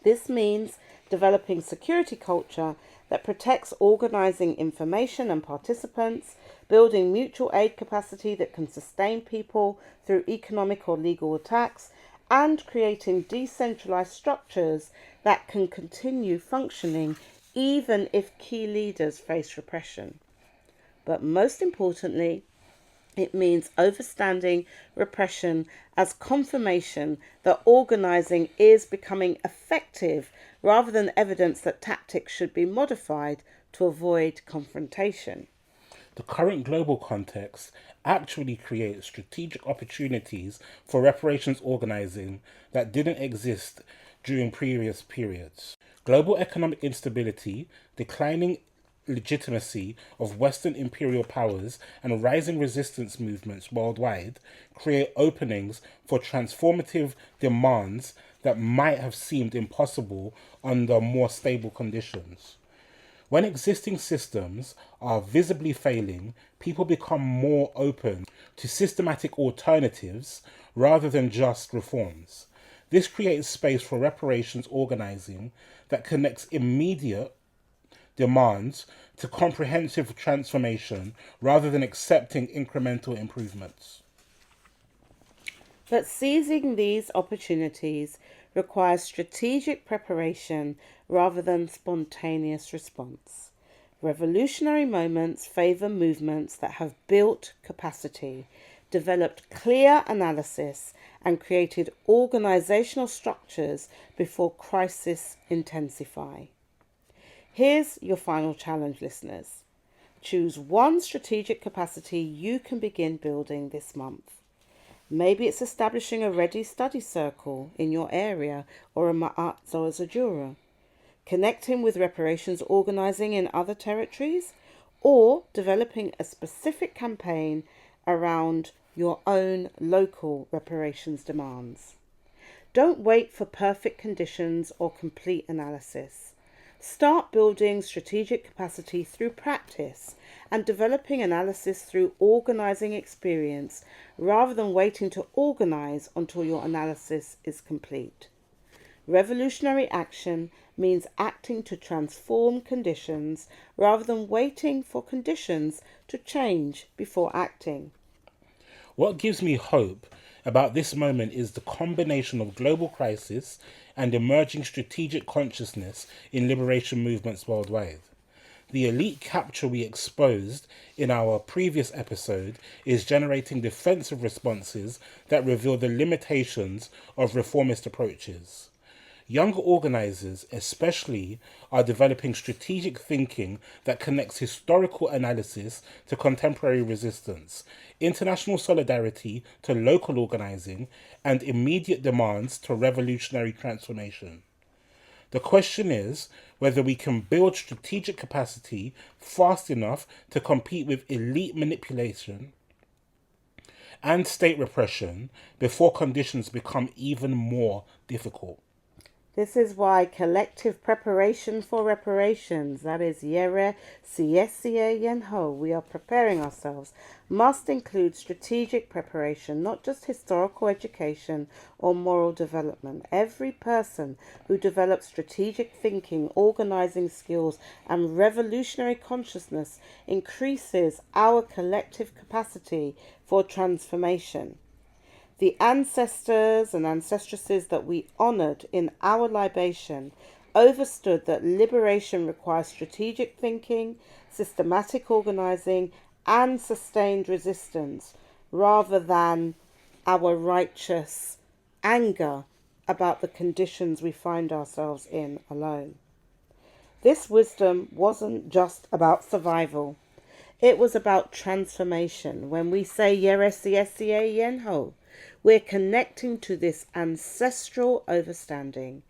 A: This means developing security culture that protects organising information and participants, building mutual aid capacity that can sustain people through economic or legal attacks, and creating decentralised structures that can continue functioning even if key leaders face repression. But most importantly, it means understanding repression as confirmation that organising is becoming effective rather than evidence that tactics should be modified to avoid confrontation.
B: The current global context actually creates strategic opportunities for reparations organising that didn't exist during previous periods. Global economic instability, declining legitimacy of Western imperial powers, and rising resistance movements worldwide create openings for transformative demands that might have seemed impossible under more stable conditions. When existing systems are visibly failing, people become more open to systematic alternatives rather than just reforms. This creates space for reparations organising that connects immediate demands to comprehensive transformation rather than accepting incremental improvements.
A: But seizing these opportunities requires strategic preparation rather than spontaneous response. Revolutionary moments favour movements that have built capacity, developed clear analysis, and created organisational structures before crises intensify. Here's your final challenge, listeners. Choose one strategic capacity you can begin building this month. Maybe it's establishing a ready study circle in your area or a Ma'at as a juror, connecting with reparations organising in other territories, or developing a specific campaign around your own local reparations demands. Don't wait for perfect conditions or complete analysis. Start building strategic capacity through practice and developing analysis through organising experience rather than waiting to organise until your analysis is complete. Revolutionary action means acting to transform conditions rather than waiting for conditions to change before acting.
B: What gives me hope about this moment is the combination of global crisis and emerging strategic consciousness in liberation movements worldwide. The elite capture we exposed in our previous episode is generating defensive responses that reveal the limitations of reformist approaches. Younger organisers, especially, are developing strategic thinking that connects historical analysis to contemporary resistance, international solidarity to local organising, and immediate demands to revolutionary transformation. The question is whether we can build strategic capacity fast enough to compete with elite manipulation and state repression before conditions become even more difficult.
A: This is why collective preparation for reparations, that is Yɛresiesie, we are preparing ourselves, must include strategic preparation, not just historical education or moral development. Every person who develops strategic thinking, organising skills, and revolutionary consciousness increases our collective capacity for transformation. The ancestors and ancestresses that we honoured in our libation understood that liberation requires strategic thinking, systematic organising, and sustained resistance, rather than our righteous anger about the conditions we find ourselves in alone. This wisdom wasn't just about survival. It was about transformation. When we say Yɛresiesie, we're connecting to this ancestral understanding.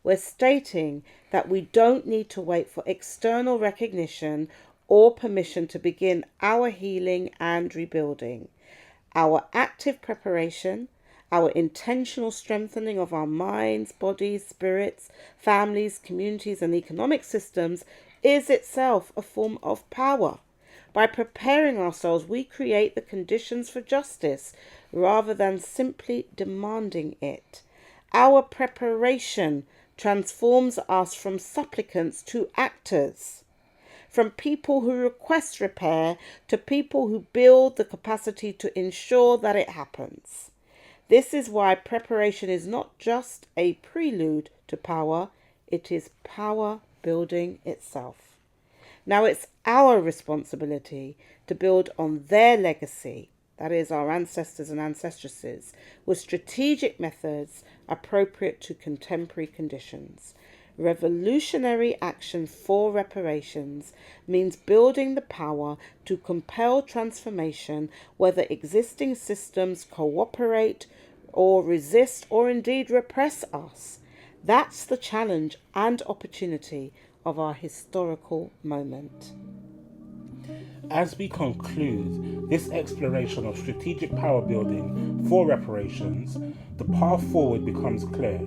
A: We're stating that we don't need to wait for external recognition or permission to begin our healing and rebuilding. Our active preparation, our intentional strengthening of our minds, bodies, spirits, families, communities, and economic systems is itself a form of power. By preparing ourselves, we create the conditions for justice rather than simply demanding it. Our preparation transforms us from supplicants to actors, from people who request repair to people who build the capacity to ensure that it happens. This is why preparation is not just a prelude to power, it is power building itself. Now it's our responsibility to build on their legacy, that is our ancestors and ancestresses, with strategic methods appropriate to contemporary conditions. Revolutionary action for reparations means building the power to compel transformation, whether existing systems cooperate or resist or indeed repress us. That's the challenge and opportunity of our historical moment.
B: As we conclude this exploration of strategic power building for reparations, the path forward becomes clear.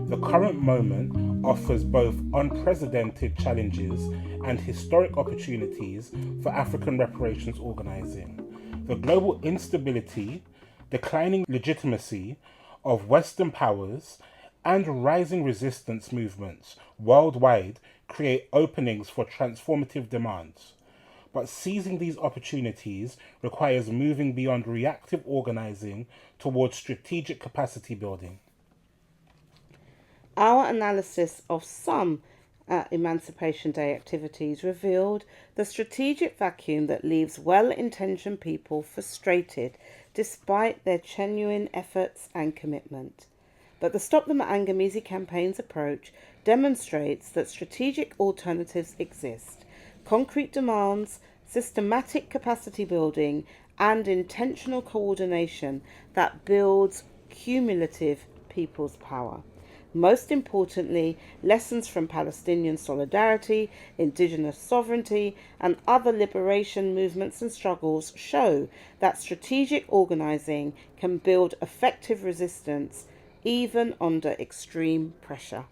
B: The current moment offers both unprecedented challenges and historic opportunities for African reparations organising. The global instability, declining legitimacy of Western powers, and rising resistance movements worldwide create openings for transformative demands. But seizing these opportunities requires moving beyond reactive organising towards strategic capacity building.
A: Our analysis of some Emancipation Day activities revealed the strategic vacuum that leaves well-intentioned people frustrated despite their genuine efforts and commitment. But the Stop the Maangamizi campaign's approach demonstrates that strategic alternatives exist. Concrete demands, systematic capacity building, and intentional coordination that builds cumulative people's power. Most importantly, lessons from Palestinian solidarity, indigenous sovereignty, and other liberation movements and struggles show that strategic organising can build effective resistance even under extreme pressure.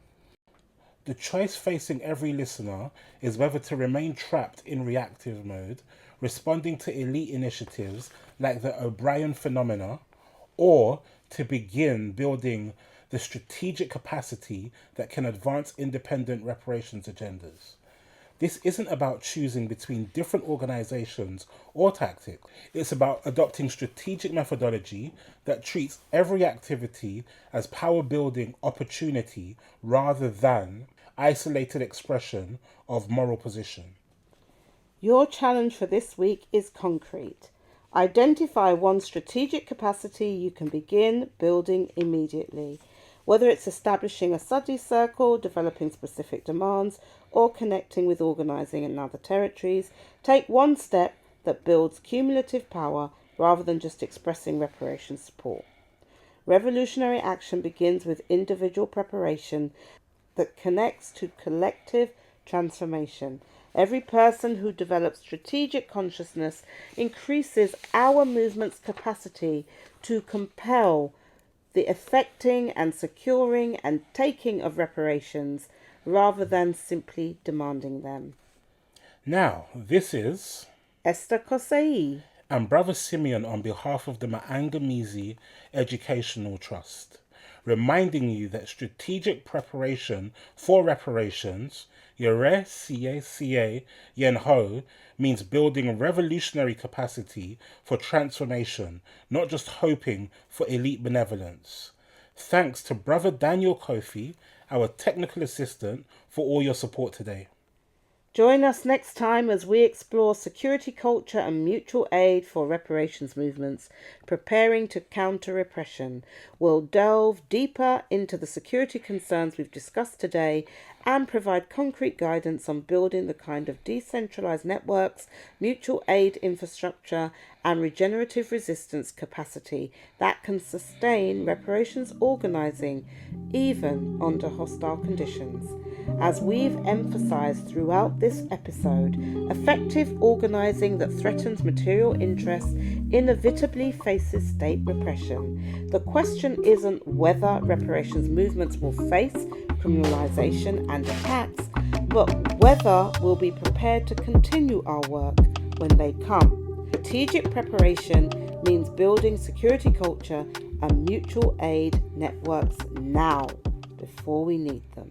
B: The choice facing every listener is whether to remain trapped in reactive mode, responding to elite initiatives like the O'Brien phenomena, or to begin building the strategic capacity that can advance independent reparations agendas. This isn't about choosing between different organizations or tactics. It's about adopting strategic methodology that treats every activity as power building opportunity rather than isolated expression of moral position.
A: Your challenge for this week is concrete. Identify one strategic capacity you can begin building immediately. Whether it's establishing a study circle, developing specific demands, or connecting with organising in other territories, take one step that builds cumulative power rather than just expressing reparations support. Revolutionary action begins with individual preparation that connects to collective transformation. Every person who develops strategic consciousness increases our movement's capacity to compel the effecting and securing and taking of reparations rather than simply demanding them.
B: Now, this is
A: Esther Xosei
B: and Brother Simeon on behalf of the Maangamizi Educational Trust, reminding you that strategic preparation for reparations, Yɛresiesie, means building revolutionary capacity for transformation, not just hoping for elite benevolence. Thanks to Brother Daniel Kofi, our technical assistant, for all your support today.
A: Join us next time as we explore security culture and mutual aid for reparations movements, preparing to counter repression. We'll delve deeper into the security concerns we've discussed today and provide concrete guidance on building the kind of decentralized networks, mutual aid infrastructure, and regenerative resistance capacity that can sustain reparations organizing even under hostile conditions. As we've emphasized throughout this episode, effective organizing that threatens material interests inevitably faces state repression. The question isn't whether reparations movements will face criminalization and attacks, but whether we'll be prepared to continue our work when they come. Strategic preparation means building security culture and mutual aid networks now, before we need them.